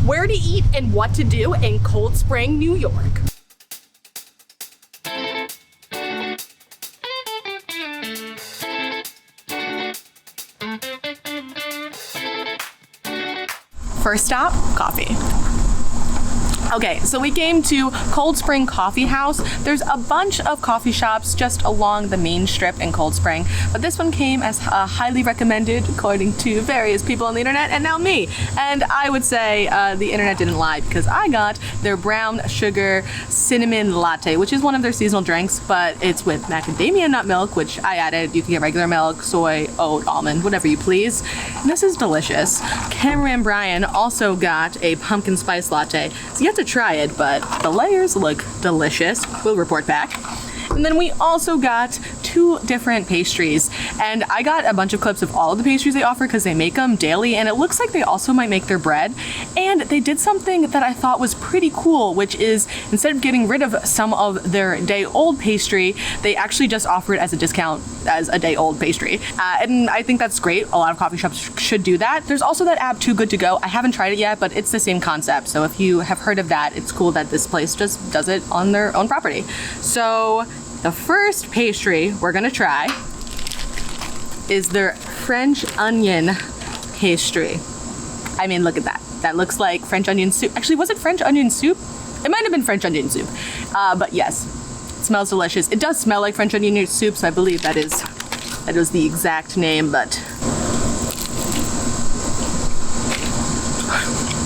where to eat and what to do in Cold Spring, New York. First stop, coffee. Okay, so we came to Cold Spring Coffee House. There's a bunch of coffee shops just along the main strip in Cold Spring, but this one came as highly recommended according to various people on the internet, and now me. And I would say the internet didn't lie, because I got their brown sugar cinnamon latte, which is one of their seasonal drinks, but it's with macadamia nut milk, which I added. You can get regular milk, soy, oat, almond, whatever you please. And this is delicious. Cameron and Brian also got a pumpkin spice latte. So you have to try it, but the layers look delicious. We'll report back. And then we also got 2 different pastries, and I got a bunch of clips of all of the pastries they offer because they make them daily, and it looks like they also might make their bread. And they did something that I thought was pretty cool, which is instead of getting rid of some of their day-old pastry, they actually just offer it as a discount as a day-old pastry. And I think that's great. A lot of coffee shops should do that. There's also that app Too Good To Go. I haven't tried it yet, but it's the same concept. So if you have heard of that, it's cool that this place just does it on their own property. So the first pastry we're gonna try is their French onion pastry. I mean, look at that. That looks like French onion soup. Actually, was it French onion soup? It might have been French onion soup. But yes, it smells delicious. It does smell like French onion soup, so I believe that is the exact name, but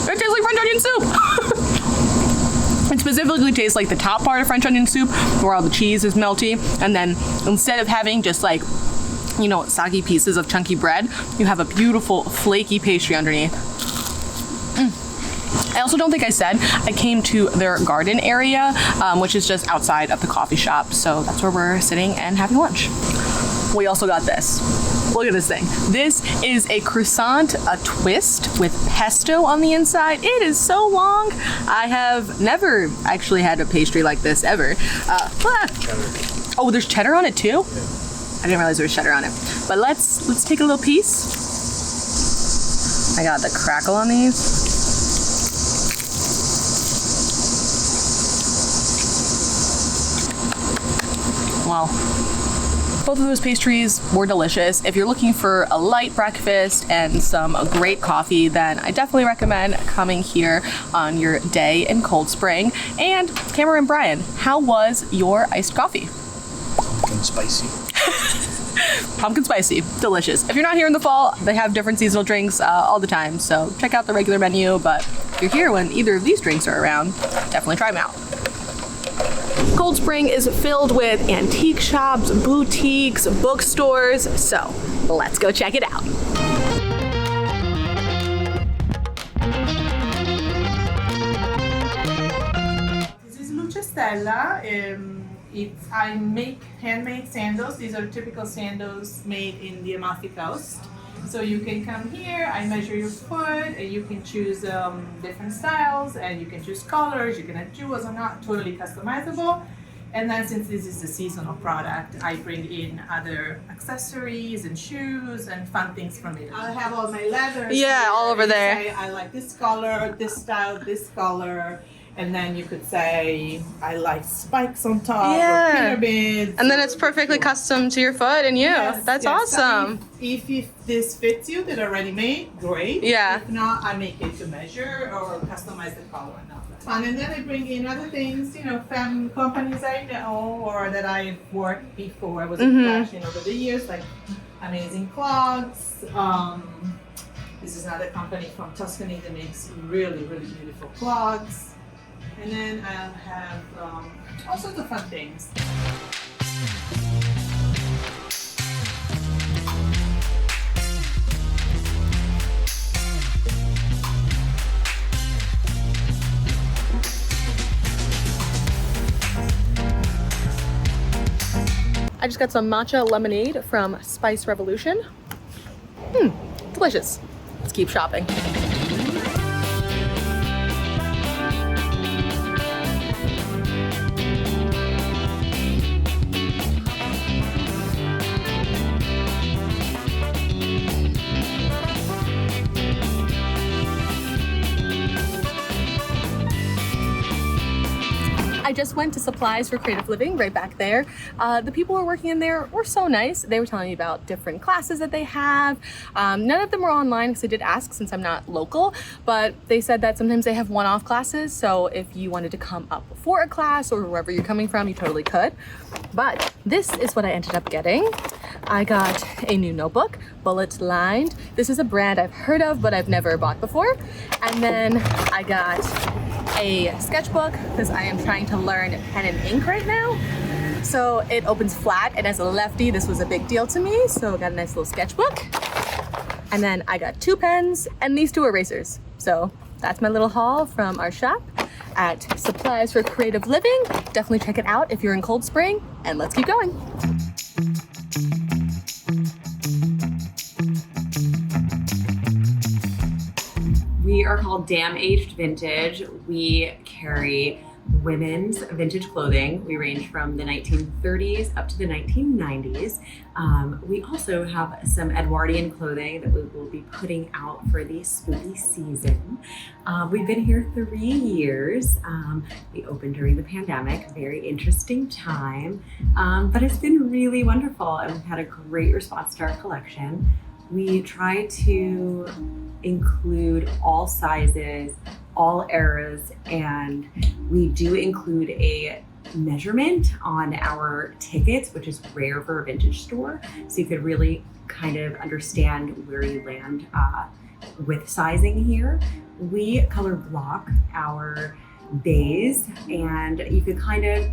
it tastes like French onion soup. It specifically tastes like the top part of French onion soup, where all the cheese is melty, and then instead of having just like, you know, soggy pieces of chunky bread, you have a beautiful flaky pastry underneath. I also don't think I said I came to their garden area, which is just outside of the coffee shop, so that's where we're sitting and having lunch. We also got this. Look at this thing. This is a croissant, a twist with pesto on the inside. It is so long. I have never actually had a pastry like this ever. Oh, there's cheddar on it too? Yeah. I didn't realize there was cheddar on it. But let's take a little piece. I got the crackle on these. Wow. Both of those pastries were delicious. If you're looking for a light breakfast and some great coffee, then I definitely recommend coming here on your day in Cold Spring. And Cameron and Brian, how was your iced coffee? Pumpkin spicy. Pumpkin spicy, delicious. If you're not here in the fall, they have different seasonal drinks all the time, so check out the regular menu, but if you're here when either of these drinks are around, definitely try them out. Cold Spring is filled with antique shops, boutiques, bookstores, so let's go check it out. This is Lucestella. I make handmade sandals. These are typical sandals made in the Amalfi Coast. So you can come here, I measure your foot, and you can choose different styles, and you can choose colors, you can add jewels or not, totally customizable. And then since this is a seasonal product, I bring in other accessories and shoes and fun things from it. I have all my leathers. Yeah, all over there. Say, I like this color, this style, this color. And then you could say, I like spikes on top, or pyramids. And then it's perfectly custom to your foot and you. Yes, That's yes. awesome. So if this fits you, that already made, great. Yeah. If not, I make it to measure or customize the color and all that. Fun. And then I bring in other things, you know, companies I know or that I've worked before. I was in fashion over the years, like Amazing Clogs. This is another company from Tuscany that makes really, really beautiful clogs. And then I'll have all sorts of fun things. I just got some matcha lemonade from Spice Revolution. Delicious. Let's keep shopping. I just went to Supplies for Creative Living right back there. The people who were working in there were so nice. They were telling me about different classes that they have. None of them were online because I did ask since I'm not local, but they said that sometimes they have one-off classes. So if you wanted to come up before a class or wherever you're coming from, you totally could. But this is what I ended up getting. I got a new notebook, bullet lined. This is a brand I've heard of, but I've never bought before. And then I got a sketchbook because I am trying to learn pen and ink right now. So it opens flat, and as a lefty, this was a big deal to me. So I got a nice little sketchbook. And then I got 2 pens and these 2 erasers. So that's my little haul from our shop at Supplies for Creative Living. Definitely check it out if you're in Cold Spring, and let's keep going. We are called DamnAgedVintage. We carry women's vintage clothing. We range from the 1930s up to the 1990s. We also have some Edwardian clothing that we will be putting out for the spooky season. We've been here 3 years. We opened during the pandemic, very interesting time, but it's been really wonderful, and we've had a great response to our collection. We try to include all sizes, all eras, and we do include a measurement on our tickets, which is rare for a vintage store. So you could really kind of understand where you land with sizing here. We color block our bays, and you could kind of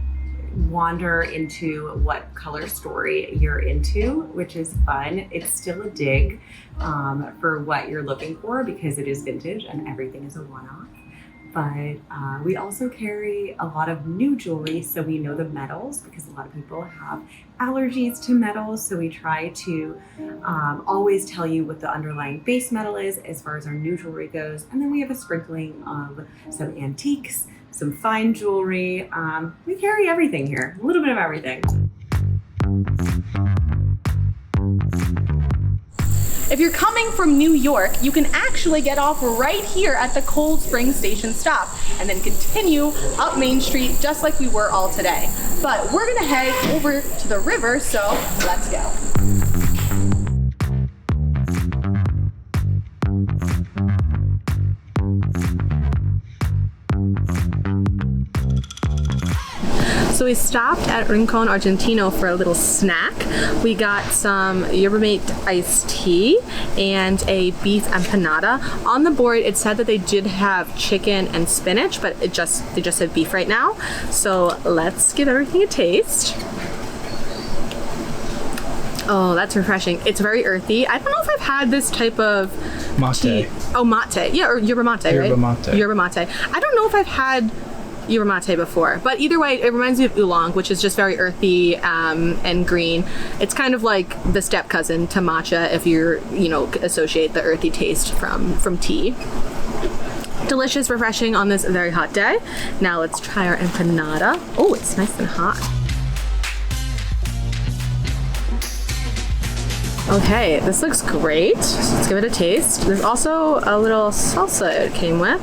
wander into what color story you're into, which is fun. It's still a dig for what you're looking for because it is vintage and everything is a one-off. But we also carry a lot of new jewelry, so we know the metals because a lot of people have allergies to metals. So we try to always tell you what the underlying base metal is as far as our new jewelry goes. And then we have a sprinkling of some antiques, some fine jewelry. We carry everything here, a little bit of everything. If you're coming from New York, you can actually get off right here at the Cold Spring Station stop and then continue up Main Street just like we were all today. But we're gonna head over to the river, so let's go. So we stopped at Rincón Argentino for a little snack. We got some yerba mate iced tea and a beef empanada. On the board it said that they did have chicken and spinach, but they just said beef right now. So let's give everything a taste. Oh, that's refreshing. It's very earthy. I don't know if I've had this type of Mate. tea. Oh, mate. Yeah, or yerba mate, right? Yerba mate. Yerba mate. I don't know if I've had yerba mate before, but either way, it reminds me of oolong, which is just very earthy and green. It's kind of like the step cousin to matcha if you're, associate the earthy taste from tea. Delicious, refreshing on this very hot day. Now let's try our empanada. Oh, it's nice and hot. Okay, this looks great. Let's give it a taste. There's also a little salsa it came with.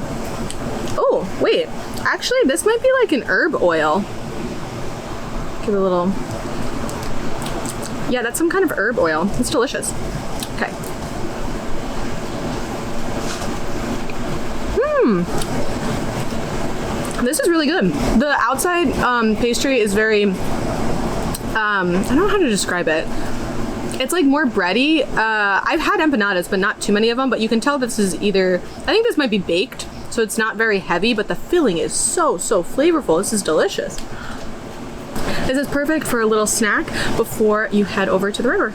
Oh, wait. Actually, this might be like an herb oil. Give it a little... Yeah, that's some kind of herb oil. It's delicious. Okay. This is really good. The outside pastry is very... I don't know how to describe it. It's like more bready. I've had empanadas, but not too many of them, but you can tell this is either... I think this might be baked. So it's not very heavy, but the filling is so flavorful. This is delicious. This is perfect for a little snack before you head over to the river.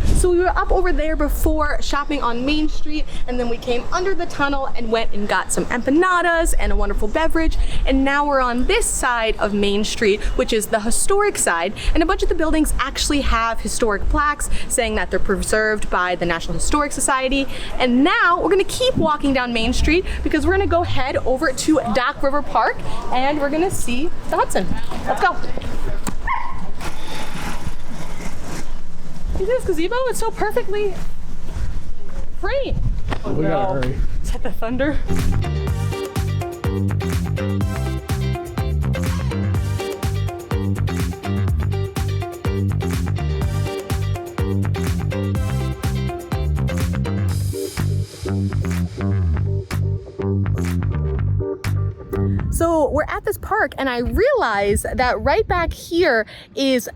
So we were up over there before shopping on Main Street, and then we came under the tunnel and went and got some empanadas and a wonderful beverage. And now we're on this side of Main Street, which is the historic side. And a bunch of the buildings actually have historic plaques saying that they're preserved by the National Historic Society. And now we're gonna keep walking down Main Street because we're gonna go head over to Dock River Park and we're gonna see the Hudson. Let's go. See this gazebo? It's so perfectly framed. Oh, we gotta hurry. Is that the thunder? So we're at this park and I realize that right back here is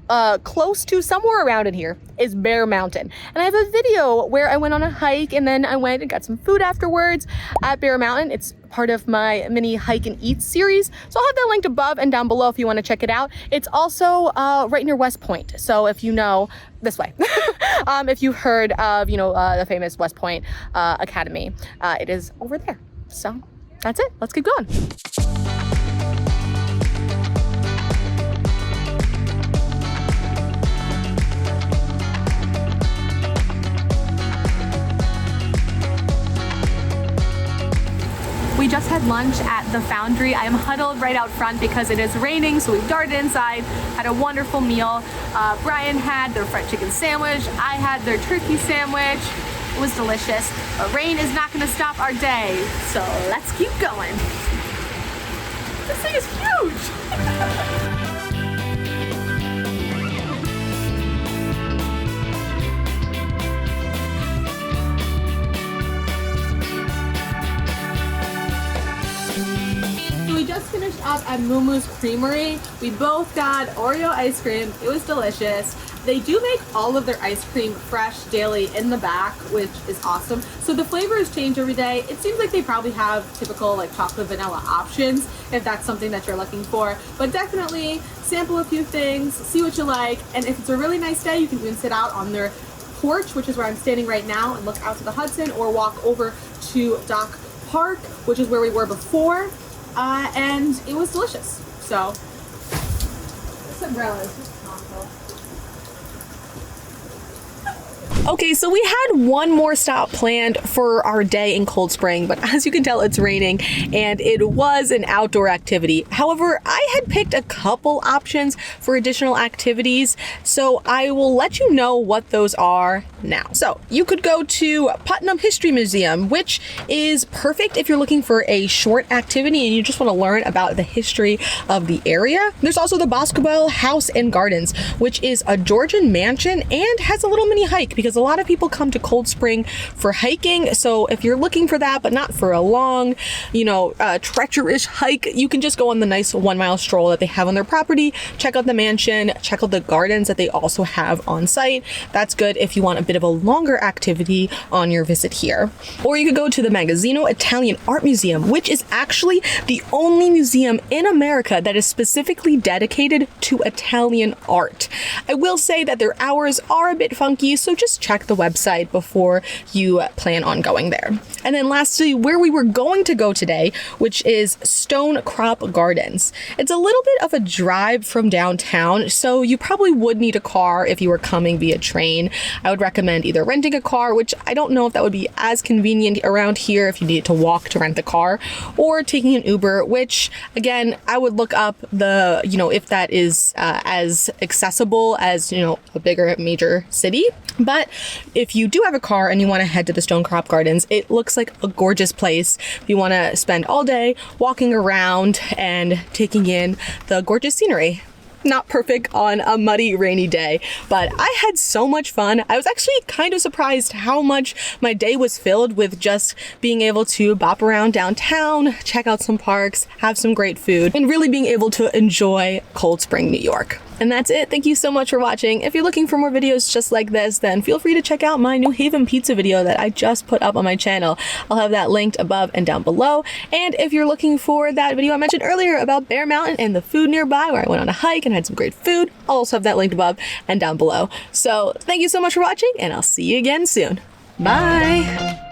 close to somewhere around in here is Bear Mountain. And I have a video where I went on a hike and then I went and got some food afterwards at Bear Mountain. It's part of my mini hike and eat series. So I'll have that linked above and down below if you want to check it out. It's also right near West Point. So if you know this way, if you've heard of, the famous West Point Academy, it is over there. So that's it. Let's keep going. We just had lunch at the Foundry. I am huddled right out front because it is raining, so we've darted inside, had a wonderful meal. Brian had their fried chicken sandwich. I had their turkey sandwich. It was delicious. But rain is not gonna stop our day, so let's keep going. This thing is huge. We just finished up at Mumu's Creamery. We both got Oreo ice cream. It was delicious. They do make all of their ice cream fresh daily in the back, which is awesome. So the flavors change every day. It seems like they probably have typical like chocolate vanilla options if that's something that you're looking for. But definitely sample a few things, see what you like. And if it's a really nice day, you can even sit out on their porch, which is where I'm standing right now, and look out to the Hudson, or walk over to Dock Park, which is where we were before. And it was delicious. So, this umbrella is just awful. Okay, so we had one more stop planned for our day in Cold Spring, but as you can tell, it's raining and it was an outdoor activity. However, I had picked a couple options for additional activities, so I will let you know what those are now. So you could go to Putnam History Museum, which is perfect if you're looking for a short activity and you just want to learn about the history of the area. There's also the Boscobel House and Gardens, which is a Georgian mansion and has a little mini hike because a lot of people come to Cold Spring for hiking. So if you're looking for that, but not for a long, treacherous hike, you can just go on the nice 1 mile stroll that they have on their property, check out the mansion, check out the gardens that they also have on site. That's good if you want a bit of a longer activity on your visit here. Or you could go to the Magazzino Italian Art Museum, which is actually the only museum in America that is specifically dedicated to Italian art. I will say that their hours are a bit funky, so just check the website before you plan on going there. And then lastly, where we were going to go today, which is Stonecrop Gardens. It's a little bit of a drive from downtown, so you probably would need a car if you were coming via train. I would recommend either renting a car, which I don't know if that would be as convenient around here if you needed to walk to rent the car, or taking an Uber, which again, I would look up the, if that is as accessible as, a bigger major city. But if you do have a car and you want to head to the Stonecrop Gardens, it looks like a gorgeous place. If you want to spend all day walking around and taking in the gorgeous scenery. Not perfect on a muddy, rainy day, but I had so much fun. I was actually kind of surprised how much my day was filled with just being able to bop around downtown, check out some parks, have some great food, and really being able to enjoy Cold Spring, New York. And that's it. Thank you so much for watching. If you're looking for more videos just like this, then feel free to check out my New Haven pizza video that I just put up on my channel. I'll have that linked above and down below. And if you're looking for that video I mentioned earlier about Bear Mountain and the food nearby where I went on a hike and had some great food, I'll also have that linked above and down below. So thank you so much for watching, and I'll see you again soon. Bye!